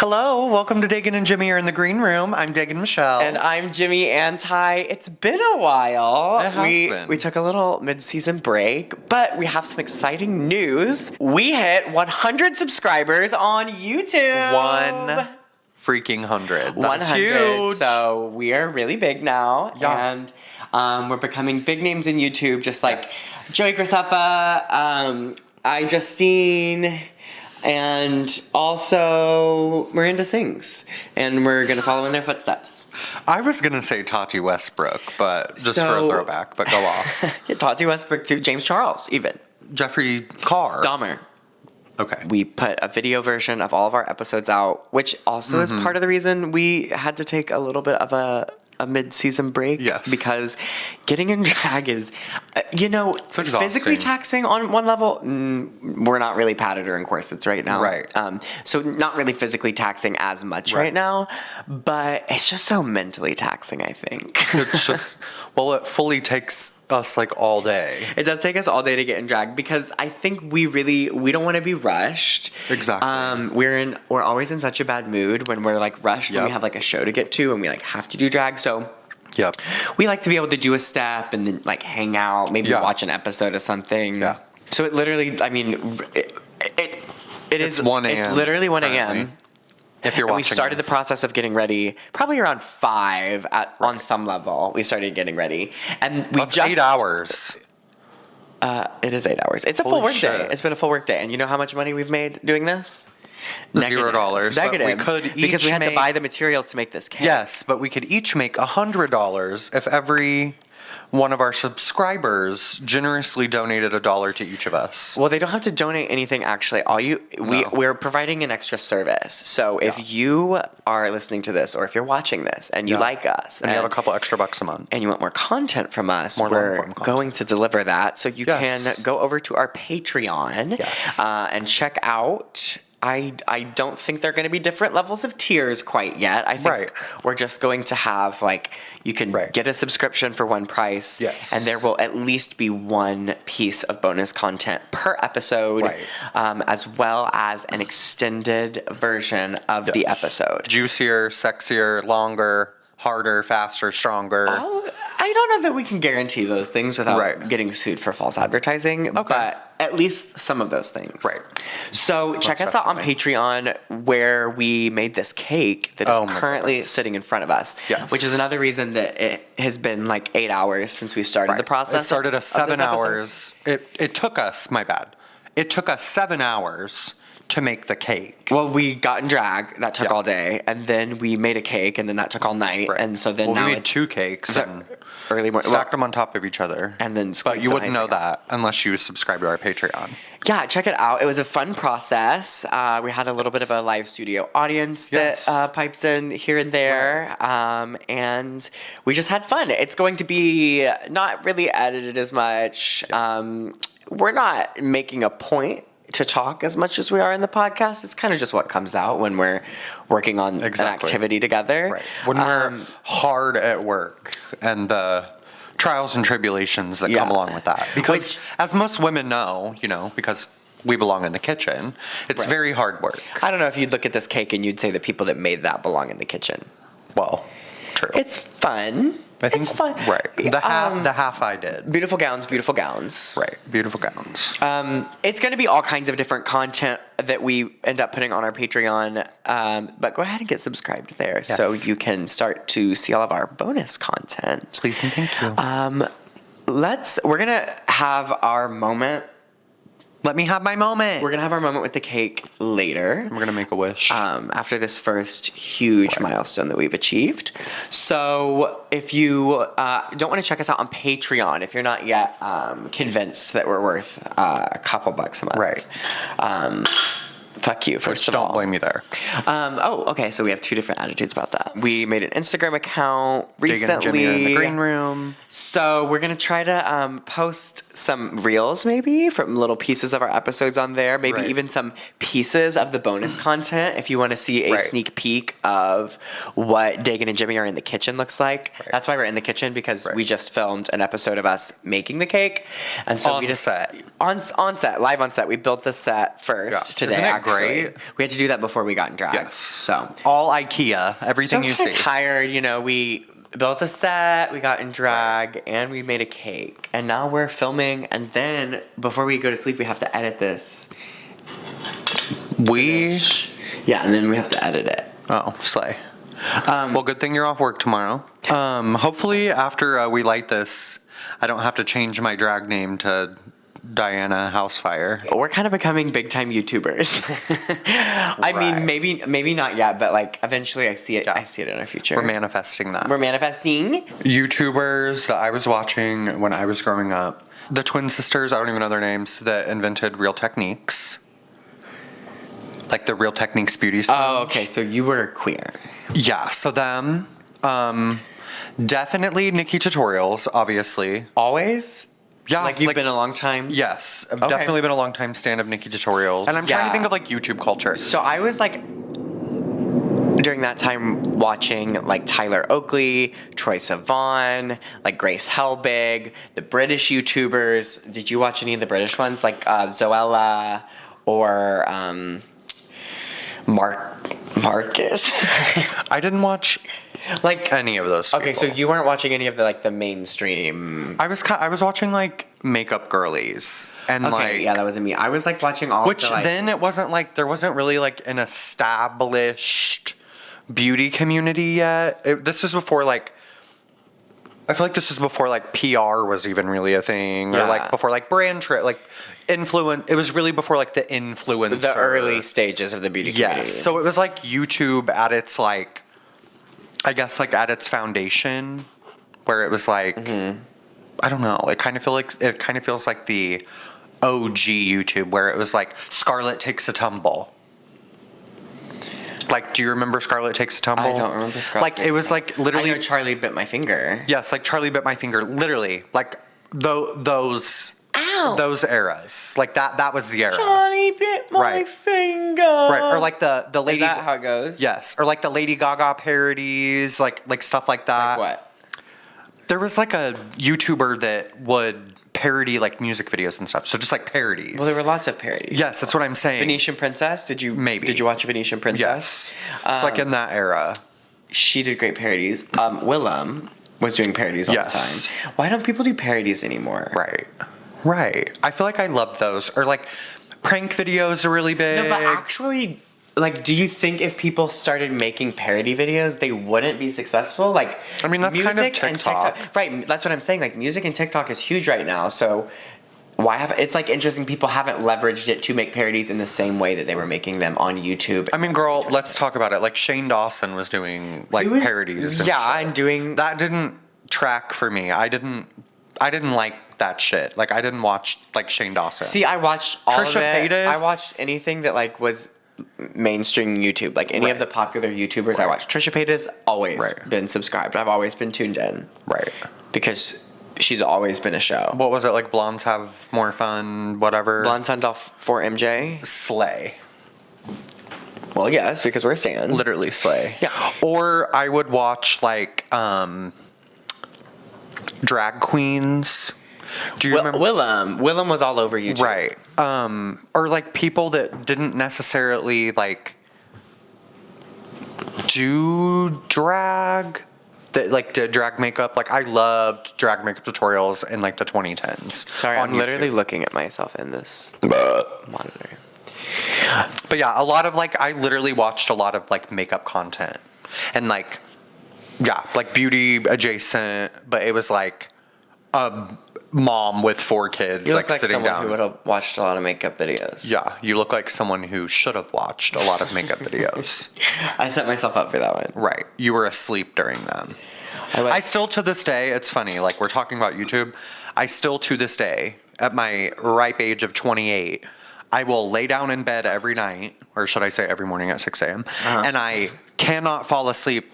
Hello, welcome to Daegen and Jimmy are in the green room. I'm Daegen Michelle. And I'm Jimmy Anti. It's been a while. It has been. We took a little mid-season break, but we have some exciting news. We hit 100 subscribers on YouTube. One freaking 100. That's 100. huge. So we are really big now. Yeah. And we're becoming big names in YouTube, just like Joey Graceffa, Justine, and also Miranda Sings. And we're going to follow in their footsteps. I was going to say Tati Westbrook, but just for a throwback, but go off. Yeah, Tati Westbrook too. James Charles, even. Jeffrey Carr. Dahmer. Okay. We put a video version of all of our episodes out, which also is part of the reason we had to take a little bit of a mid-season break. Yes. Because getting in drag is, physically taxing on one level. We're not really padded or in corsets right now. Right. So not really physically taxing as much right now, but it's just so mentally taxing, I think. It's just, it fully takes us like all day. It does take us all day to get in drag because I think we don't want to be rushed. Exactly. We're always in such a bad mood when we're like rushed when we have like a show to get to and we like have to do drag. So we like to be able to do a step and then like hang out, maybe watch an episode of something. Yeah. So it literally, I mean, it's 1 a.m. It's literally 1 a.m. If you're watching, we started the process of getting ready probably around 5 on some level. We started getting ready, and That's 8 hours. It is 8 hours. It's a full work day. It's been a full work day, and you know how much money we've made doing this? $0. Negative. But we could each because we had to buy the materials to make this cake. Yes, but we could each make $100 if every one of our subscribers generously donated $1 to each of us. Well, they don't have to donate anything actually. We're providing an extra service. So if you are listening to this or if you're watching this and you like us and you have a couple extra bucks a month and you want more content from us, we're going to deliver that. So you can go over to our Patreon and check out. I don't think there are going to be different levels of tiers quite yet. I think we're just going to have you can get a subscription for one price, and there will at least be one piece of bonus content per episode, as well as an extended version of the episode. Juicier, sexier, longer, harder, faster, stronger. I don't know that we can guarantee those things without getting sued for false advertising, but at least some of those things. Right. So check us out on Patreon where we made this cake that is currently sitting in front of us, which is another reason that it has been like 8 hours since we started the process. It started us 7 hours. It took us, my bad. It took us 7 hours to make the cake. Well, we got in drag, that took all day, and then we made a cake, and then that took all night, and so then now we made 2 cakes and early morning, stacked them on top of each other, and then but you wouldn't know that unless you subscribe to our Patreon. Yeah, check it out. It was a fun process. We had a little bit of a live studio audience that pipes in here and there, and we just had fun. It's going to be not really edited as much. We're not making a point to talk as much as we are in the podcast. It's kind of just what comes out when we're working on an activity together. Right. When we're hard at work and the trials and tribulations that come along with that. Because as most women know, because we belong in the kitchen, it's very hard work. I don't know if you'd look at this cake and you'd say the people that made that belong in the kitchen. Well, true. It's fun. I think, it's fun. Right. The half I did. Beautiful gowns, beautiful gowns. Right. Beautiful gowns. It's going to be all kinds of different content that we end up putting on our Patreon. But go ahead and get subscribed there so you can start to see all of our bonus content. Please and thank you. We're going to have our moment. Let me have my moment. We're going to have our moment with the cake later. We're going to make a wish. After this first huge milestone that we've achieved. So if you don't want to check us out on Patreon, if you're not yet convinced that we're worth a couple bucks a month. Right. Fuck you, first of all. Don't blame me there. Okay, so we have 2 different attitudes about that. We made an Instagram account recently. Daegen and Jimmy are in the green room. So we're going to try to post some reels maybe from little pieces of our episodes on there. Maybe even some pieces of the bonus content if you want to see a sneak peek of what Daegen and Jimmy are in the kitchen looks like. Right. That's why we're in the kitchen, because we just filmed an episode of us making the cake. And so on set. On set, live on set. We built the set first today, Isn't it great? We had to do that before we got in drag. Yes. So all IKEA, everything you see. Tired, we built a set, we got in drag, and we made a cake. And now we're filming, and then before we go to sleep, we have to edit this. Yeah, and then we have to edit it. Oh, slay. Well, good thing you're off work tomorrow. Hopefully after we light this, I don't have to change my drag name to Diana Housefire. We're kind of becoming big time YouTubers. I mean, maybe not yet, but like eventually I see it. Yeah. I see it in our future. We're manifesting that. We're manifesting. YouTubers that I was watching when I was growing up, the twin sisters, I don't even know their names, that invented Real Techniques. Like the Real Techniques beauty sponge. Oh, okay. So you were queer. Yeah. So them. Definitely Nikki Tutorials, obviously. Always? Yeah. Like you've been a long time? Yes. I've definitely been a long time stand of Nikki Tutorials. And I'm trying to think of like YouTube culture. So I was like, during that time, watching like Tyler Oakley, Troye Sivan, like Grace Helbig, the British YouTubers. Did you watch any of the British ones? Like Zoella or Marcus? I didn't watch like any of those people. Okay, so you weren't watching any of the mainstream. I was watching like Makeup Girlies and yeah, that wasn't me. I was like watching all which then it wasn't like there wasn't really like an established beauty community yet. This is before like I feel like this is before like PR was even really a thing or like before like brand trip like influence. It was really before like the influencer, the early stages of the beauty community. Yes, so it was like YouTube at its like. I guess like at its foundation, where it was like, I don't know. It kind of feels like the OG YouTube, where it was like Scarlett Takes a Tumble. Like, do you remember Scarlett Takes a Tumble? I don't remember Scarlett. Like it was like literally. I know Charlie Bit My Finger. Yes, like Charlie Bit My Finger. Literally, like those. Ow. Those eras, like that was the era. Charlie bit my finger. Right, or like the lady. Is that how it goes? Yes, or like the Lady Gaga parodies, like stuff like that. Like what? There was like a YouTuber that would parody like music videos and stuff. So just like parodies. Well, there were lots of parodies. Yes, that's what I'm saying. Venetian Princess. Did you watch Venetian Princess? Yes. It's like in that era. She did great parodies. Willem was doing parodies all the time. Why don't people do parodies anymore? Right. I feel like I love those. Or like prank videos are really big. No, but actually, like, do you think if people started making parody videos, they wouldn't be successful? Like, I mean, that's kind of TikTok. Right, that's what I'm saying. Like, music and TikTok is huge right now. So it's like interesting people haven't leveraged it to make parodies in the same way that they were making them on YouTube. I mean, girl, let's talk about it. Like Shane Dawson was doing like parodies. And doing that didn't track for me. I didn't like that shit. Like I didn't watch like Shane Dawson. See, I watched all Trisha of it. Paytas. I watched anything that like was mainstream YouTube, like any of the popular YouTubers. I watched. Trisha Paytas always been subscribed. I've always been tuned in. Right. Because she's always been a show. What was it like? Blondes Have More Fun. Whatever. Blondes Send Off for MJ. Slay. Well, yes, because we're staying. Literally slay. Yeah. Or I would watch like drag queens. Do you remember? Willem was all over YouTube. Right. Or like people that didn't necessarily like do drag, that like did drag makeup. Like I loved drag makeup tutorials in like the 2010s. Sorry, I'm literally looking at myself in this monitor. But yeah, a lot of like I literally watched a lot of like makeup content and like like beauty adjacent, but it was like a mom with 4 kids you look like sitting someone down. Who would have watched a lot of makeup videos. Yeah, you look like someone who should have watched a lot of makeup videos. I set myself up for that one. Right, you were asleep during them. I still to this day, it's funny, like we're talking about YouTube, I still to this day, at my ripe age of 28, I will lay down in bed every night, or should I say every morning at 6 a.m., and I cannot fall asleep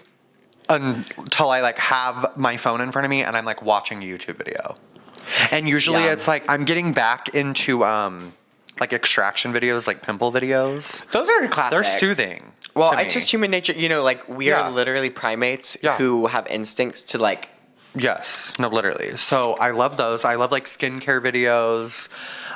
until I like have my phone in front of me and I'm like watching a YouTube video. And usually it's like I'm getting back into like extraction videos, like pimple videos. Those are classic. They're soothing. Well, it's just human nature. You know, like we are literally primates who have instincts to like Yes. No, literally. So I love those. I love like skincare videos.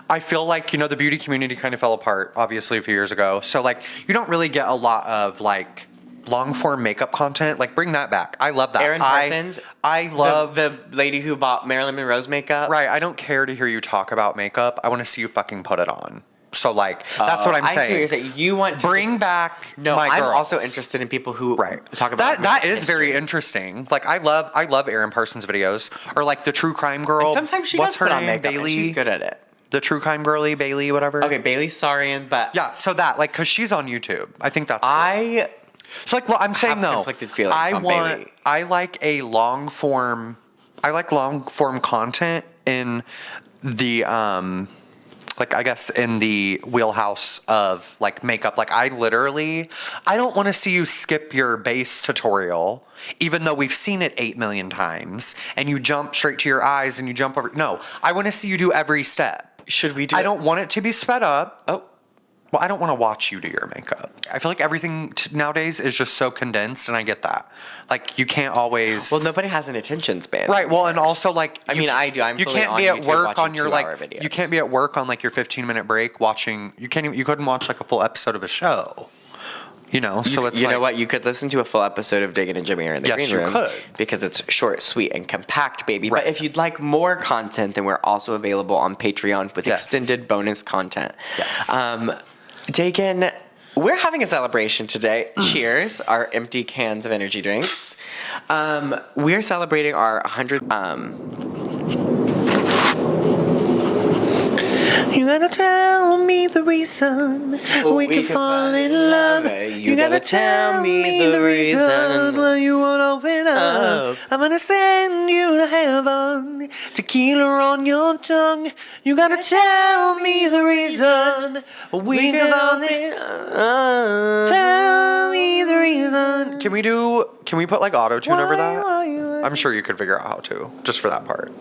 I feel like, the beauty community kind of fell apart, obviously, a few years ago. So like, you don't really get a lot of like long form makeup content. Like, bring that back. I love that. Erin Parsons. I love the lady who bought Marilyn Monroe's makeup. Right. I don't care to hear you talk about makeup. I want to see you fucking put it on. So like, that's what I'm saying. I see what you're saying. You want to bring back No, my I'm girls. also interested in people who talk about that is history. very interesting. Like I love Erin Parsons videos, or like the true crime girl. And sometimes she What's does her put on name? makeup, and Bailey. she's good at it. The true crime girly, Bailey, whatever. Okay, Bailey Sarian, but yeah. So that like, cause she's on YouTube. I think that's cool. So like, well, I'm saying though, conflicted feelings on Bailey. I like long form content in the like I guess in the wheelhouse of like makeup. Like I don't want to see you skip your base tutorial, even though we've seen it 8 million times, and you jump straight to your eyes and you jump over. No, I want to see you do every step. Should we do I don't want it to be sped up. Oh. Well, I don't want to watch you do your makeup. I feel like everything nowadays is just so condensed, and I get that. Like, you can't always... Well, nobody has an attention span. Right, well, and also, like... I mean, I do. I'm you fully can't on be at YouTube work watching on your, 2-hour like... videos. You can't be at work on, like, your 15-minute break watching... You couldn't watch, like, a full episode of a show. So it's You know what? You could listen to a full episode of Daegen and Jimmy are in the green room. Could. Because it's short, sweet, and compact, baby. Right. But if you'd like more content, then we're also available on Patreon with extended bonus content. Yes. Daegen, we're having a celebration today. Cheers, our empty cans of energy drinks. We're celebrating our 100th... You gotta tell me the reason we can fall in love. You gotta tell me the reason why you won't open up. I'm gonna send you to heaven, tequila on your tongue. You gotta tell me the reason we can fall in love. Tell me the reason. Can we put like auto-tune over that? I'm sure you could figure out how to, just for that part.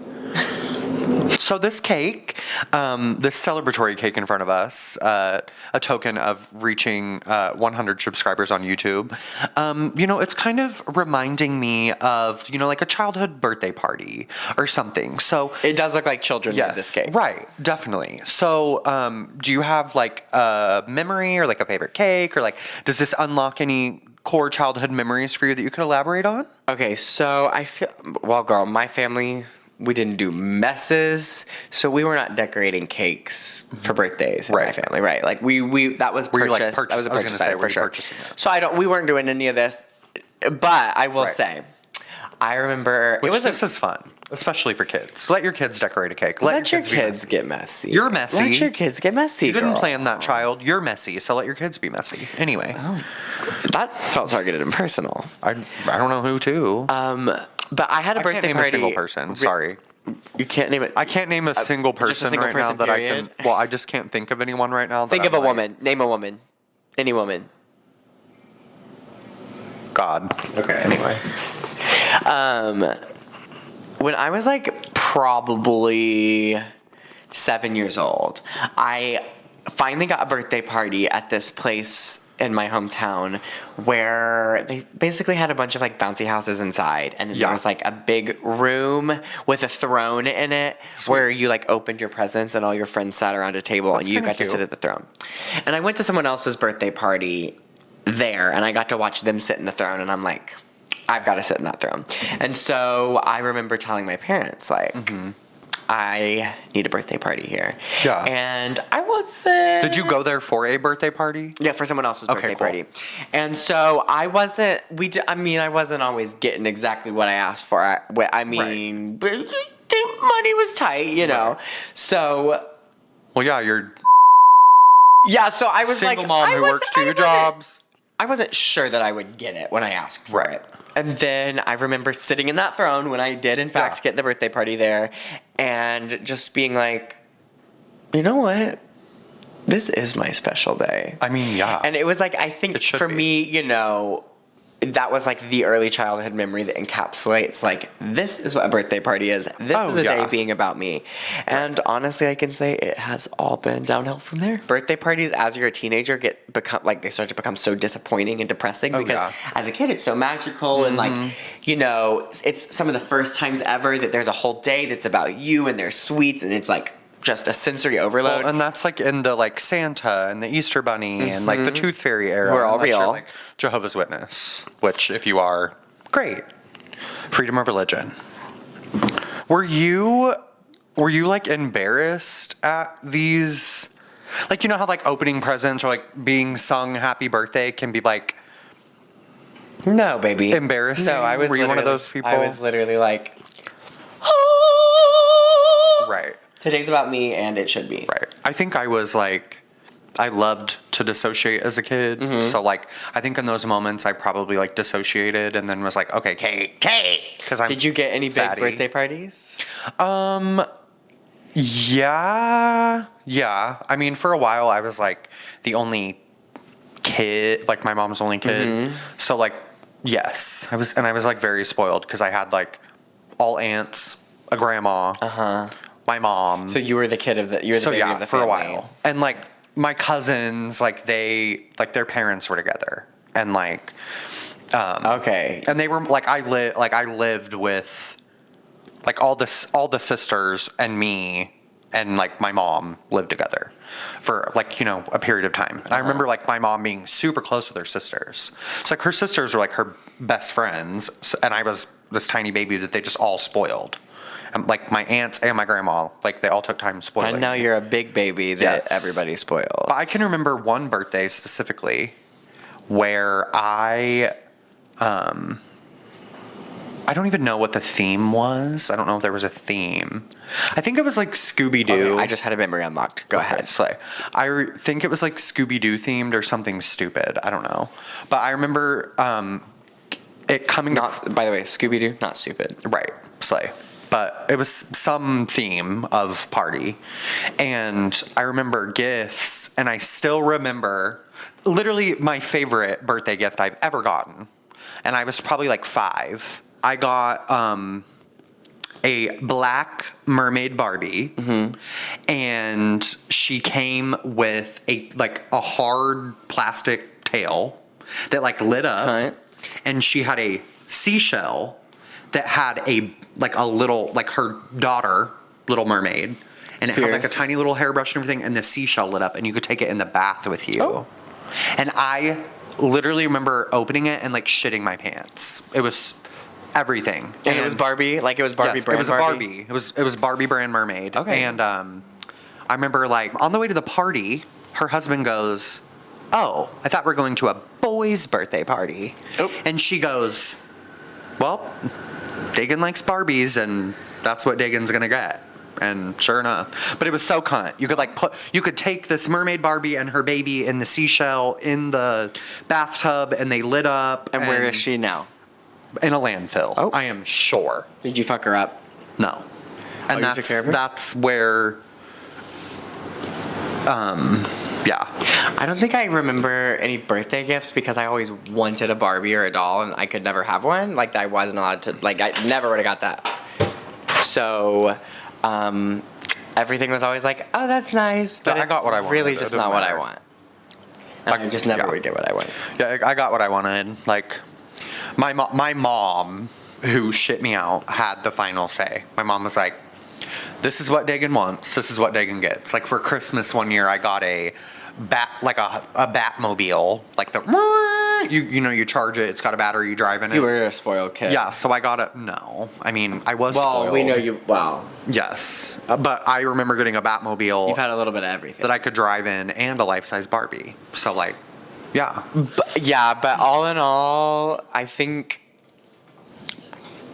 So this cake, this celebratory cake in front of us, a token of reaching 100 subscribers on YouTube, it's kind of reminding me of, like a childhood birthday party or something. So it does look like children made this cake. Right, definitely. So do you have like a memory or like a favorite cake, or like does this unlock any core childhood memories for you that you could elaborate on? Okay, so I feel, well, girl, my family... We didn't do messes, so we were not decorating cakes for birthdays in my family, right? Like we that was purchased. That was a purchase item for sure. So we weren't doing any of this, but I will say, I remember this is fun, especially for kids. Let your kids decorate a cake. Let your kids get messy. You're messy. Let your kids get messy. You didn't plan that, child. You're messy, so let your kids be messy. Anyway, that felt targeted and personal. I don't know who to. But I had a birthday party. I can't name a single person. Sorry. You can't name it. I can't name a single person right now that period. I can. Well, I just can't think of anyone right now. Think of a woman. Name a woman. Any woman. God. Okay. Anyway. When I was like probably 7 years old, I finally got a birthday party at this place in my hometown where they basically had a bunch of like bouncy houses inside, and then there was like a big room with a throne in it. Sweet. Where you like opened your presents and all your friends sat around a table. That's and you got to sit at the throne. And I went to someone else's birthday party there, and I got to watch them sit in the throne, and I'm like, I've got to sit in that throne. And so I remember telling my parents like, I need a birthday party here. Yeah. And I wasn't... Did you go there for a birthday party? Yeah, for someone else's birthday party. And so I wasn't... I wasn't always getting exactly what I asked for. I mean, but the money was tight, you know. Right. So... Well, yeah, you're... Yeah, so I was single mom who works 2 jobs. I wasn't sure that I would get it when I asked for it. And then I remember sitting in that throne when I did, in fact, get the birthday party there, and just being like, you know what? This is my special day. I mean, yeah. And it was like, I think for me, that was like the early childhood memory that encapsulates like, this is what a birthday party is. This is a day being about me. And honestly, I can say it has all been downhill from there. Birthday parties as you're a teenager they start to become so disappointing and depressing because as a kid it's so magical and like, you know, it's some of the first times ever that there's a whole day that's about you and there's sweets and it's like just a sensory overload. Well, and that's like in the like Santa and the Easter Bunny and like the Tooth Fairy era. We're all real. You're, like Jehovah's Witness, which if you are, great. Freedom of religion. Were you like embarrassed at these, like, you know how like opening presents or like being sung happy birthday can be like, no, baby, embarrassing? No, I was. Were you one of those people? I was literally like, right. Today's about me, and it should be. Right. I think I was like, I loved to dissociate as a kid. So like, I think in those moments I probably like dissociated and then was like, okay, Kate, because I'm. Did you get any big birthday parties? Yeah. I mean, for a while I was like the only kid, like my mom's only kid. So like, yes, I was like very spoiled because I had like all aunts, a grandma. My mom. So you were the kid of the. You were the baby of the for family. a while, and like my cousins, like their parents were together, and like, okay, and they were like I lived with, like all the sisters and me, and like my mom lived together, for like, you know, a period of time. And I remember like my mom being super close with her sisters. So like her sisters were like her best friends, and I was this tiny baby that they just all spoiled. Like my aunts and my grandma, like they all took time spoiling. And now you're a big baby that everybody spoils. But I can remember one birthday specifically where I don't even know what the theme was. I don't know if there was a theme. I think it was like Scooby-Doo. Okay, I just had a memory unlocked. Go ahead. Slay. I think it was like Scooby-Doo themed or something stupid. I don't know. But I remember it coming By the way, Scooby-Doo, not stupid. Right. Slay. But it was some theme of party. And I remember gifts, and I still remember literally my favorite birthday gift I've ever gotten. And I was probably like 5. I got a black mermaid Barbie, and she came with a hard plastic tail that like lit up, and she had a seashell that had a little, like her daughter, Little Mermaid, and it had like a tiny little hairbrush and everything, and the seashell lit up, and you could take it in the bath with you. Oh. And I literally remember opening it and like shitting my pants. It was everything. And it was Barbie? Like it was Barbie brand Barbie? It was a Barbie. It was Barbie brand mermaid. Okay. And I remember like on the way to the party, her husband goes, "Oh, I thought we were going to a boy's birthday party." Oh. And she goes, "Well, Daegen likes Barbies, and that's what Dagen's gonna get." And sure enough, but it was so cunt. You could take this mermaid Barbie and her baby in the seashell in the bathtub, and they lit up. And where is she now? In a landfill. Oh. I am sure. Did you fuck her up? No. And you took care of her? that's where. Yeah. I don't think I remember any birthday gifts because I always wanted a Barbie or a doll and I could never have one. Like I wasn't allowed to, like I never would have got that. So, everything was always like, oh, that's nice. But I got what I wanted. Really just not what I want. And I just never would get what I want. Yeah, I got what I wanted. Like, my mom, who shit me out, had the final say. My mom was like, this is what Daegen wants. This is what Daegen gets. Like for Christmas one year, I got a Batmobile, like the you charge it. It's got a battery. You drive in it. You were a spoiled kid. Yeah, so I got it. No, I mean I was. Well, spoiled. we know you. Well, yes, but I remember getting a Batmobile. You've had a little bit of everything that I could drive in, and a life-size Barbie. So like, yeah, but all in all, I think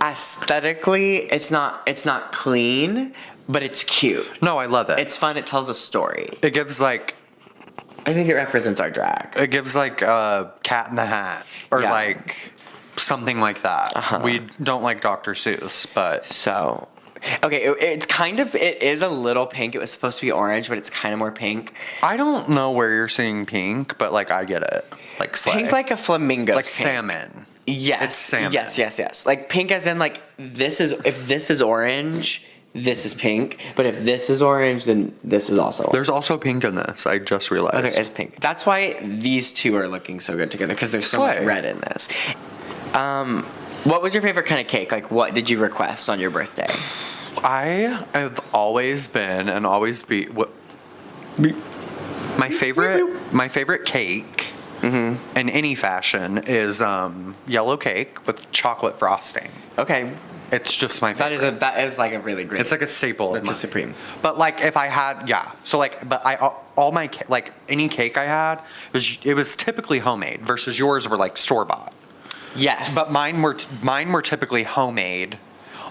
aesthetically, it's not clean, but it's cute. No, I love it. It's fun. It tells a story. It gives like. I think it represents our drag. It gives like a Cat in the Hat or like something like that. We don't like Dr. Seuss, but so okay, it is a little pink. It was supposed to be orange, but it's kind of more pink. I don't know where you're seeing pink, but like I get it. Like slay. Pink like a flamingo. Like pink. Salmon. Yes. It's salmon. Yes. Like pink as in like if this is orange, this is pink. But if this is orange, then this is also orange. There's also pink in this. I just realized. Oh, there is pink. That's why these two are looking so good together because there's so much red in this. What was your favorite kind of cake? Like, what did you request on your birthday? I have always been and always be my favorite cake in any fashion is yellow cake with chocolate frosting. Okay. It's just my favorite. That is like a really great. It's like a staple. It's a supreme. But like if I had, yeah. So like, but all my like any cake I had it was typically homemade versus yours were like store bought. Yes. But mine were typically homemade.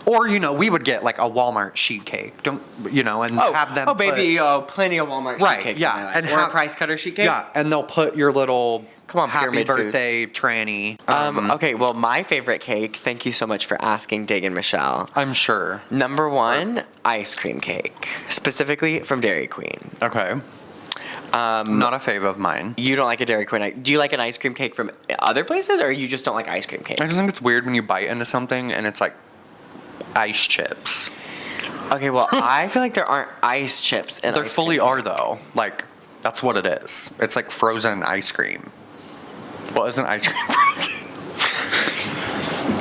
Or, we would get like a Walmart sheet cake, and have them. Oh, baby, plenty of Walmart sheet cakes. Yeah, in my life. and or a price cutter sheet cake. Yeah, and they'll put your little happy pyramid birthday tranny. Okay, well, my favorite cake. Thank you so much for asking, Daegen Michelle. I'm sure. Number one, ice cream cake, specifically from Dairy Queen. Okay. Not a fave of mine. You don't like a Dairy Queen. Do you like an ice cream cake from other places, or you just don't like ice cream cake? I just think it's weird when you bite into something and it's like ice chips. Okay, well, I feel like there aren't ice chips in there ice fully cream are though. Like that's what it is. It's like frozen ice cream. Well, isn't ice cream frozen?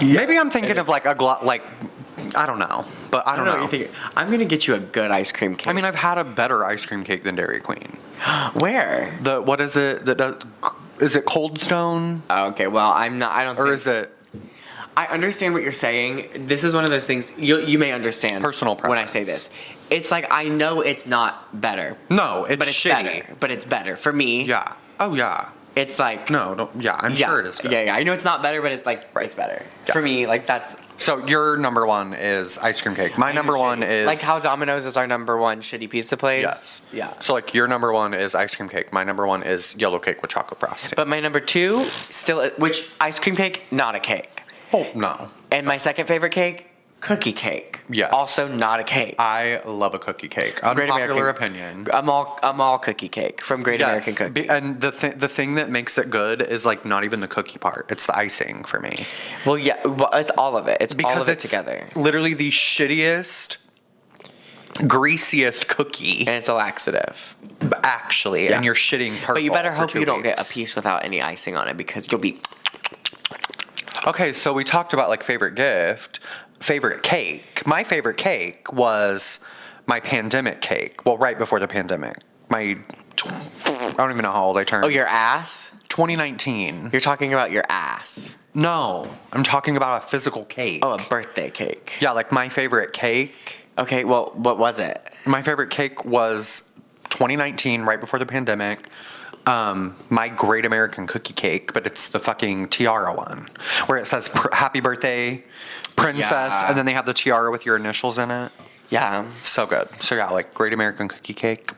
Yeah, maybe I'm thinking of like I don't know, but I don't know. What you're thinking. I'm gonna get you a good ice cream cake. I mean, I've had a better ice cream cake than Dairy Queen. Where? What is it? Is it Cold Stone? Oh, okay, well, I'm not. I don't. Or is it? I understand what you're saying. This is one of those things you may understand. Personal preference. When I say this, it's like I know it's not better. No, it's shitty. Better. But it's better for me. Yeah. Oh yeah. It's like I'm sure it is good. Yeah. I know it's not better, but it's like it's better for me. Like that's. So your number one is ice cream cake. My number one is like how Domino's is our number one shitty pizza place. Yes. Yeah. So like your number one is ice cream cake. My number one is yellow cake with chocolate frosting. But my number two which ice cream cake, not a cake. Oh no. And my second favorite cake, cookie cake. Yes. Also not a cake. I love a cookie cake. Unpopular opinion. I'm all cookie cake from Great American Cookie. And the thing that makes it good is like not even the cookie part. It's the icing for me. Well, yeah, it's all of it. It's all of it together. Literally the shittiest, greasiest cookie. And it's a laxative. Actually, and you're shitting purple. But you better hope you don't get a weeks. piece without any icing on it because you'll be. Okay, so we talked about like favorite gift, favorite cake. My favorite cake was my pandemic cake. Well, right before the pandemic. I don't even know how old I turned. Oh, your ass? 2019. You're talking about your ass. No, I'm talking about a physical cake. Oh, a birthday cake. Yeah, like my favorite cake. Okay, well, what was it? My favorite cake was 2019, right before the pandemic. My Great American Cookie Cake, but it's the fucking tiara one, where it says "Happy Birthday, Princess," and then they have the tiara with your initials in it. Yeah. So good. So yeah, like Great American Cookie Cake.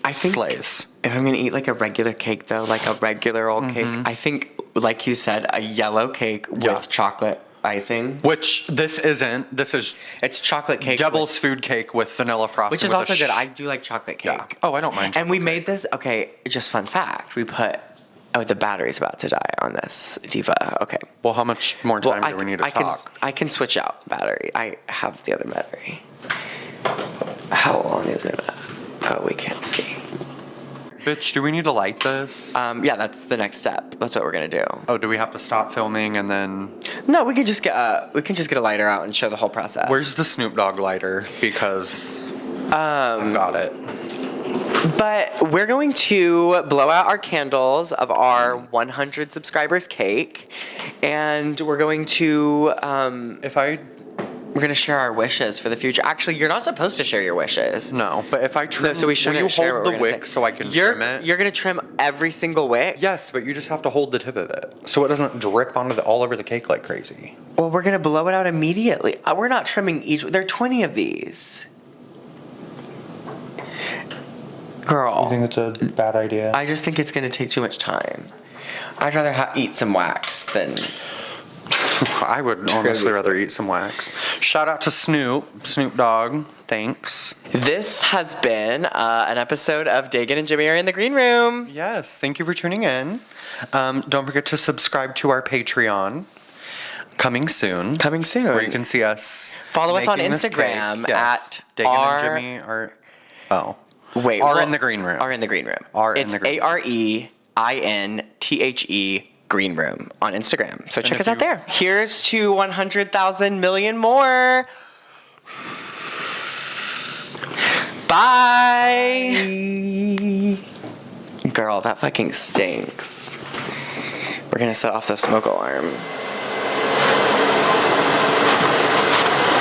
I think slays. If I'm gonna eat like a regular cake though, like a regular old cake, I think, like you said, a yellow cake with chocolate icing. Which this isn't. This is it's chocolate cake. Devil's food cake with vanilla frosting. Which is also good. I do like chocolate cake. Yeah. Oh, I don't mind. And we made this. Okay, just fun fact. We put. Oh, the battery's about to die on this Diva. Okay. Well, how much more time do we need to talk? I can switch out battery. I have the other battery. How long is it? Oh, we can't see. Bitch, do we need to light this? Yeah, that's the next step. That's what we're gonna do. Oh, do we have to stop filming and then? No, we can just get a lighter out and show the whole process. Where's the Snoop Dogg lighter? Because I've got it. But we're going to blow out our candles of our 100 subscribers cake, and we're going to we're going to share our wishes for the future. Actually, you're not supposed to share your wishes. No, but if I trim, no, so we shouldn't will you share hold what the we're gonna wick say. so I can trim it? You're going to trim every single wick? Yes, but you just have to hold the tip of it so it doesn't drip onto all over the cake like crazy. Well, we're going to blow it out immediately. We're not trimming each. There are 20 of these. Girl. You think it's a bad idea? I just think it's going to take too much time. I'd rather eat some wax than... I would honestly rather eat some wax. Shout out to Snoop Dogg. Thanks. This has been an episode of Daegen and Jimmy are in the green room. Yes, thank you for tuning in. Don't forget to subscribe to our Patreon. Coming soon. Coming soon. Where you can see us. Follow us on making this Instagram cake. Yes. at Daegen and Jimmy are. Oh. Wait. Are in the green room. Are in the green room. It's AREINTHE Green Room on Instagram. So check us out there. Here's to 100,000 million more. Bye. Girl, that fucking stinks. We're gonna set off the smoke alarm.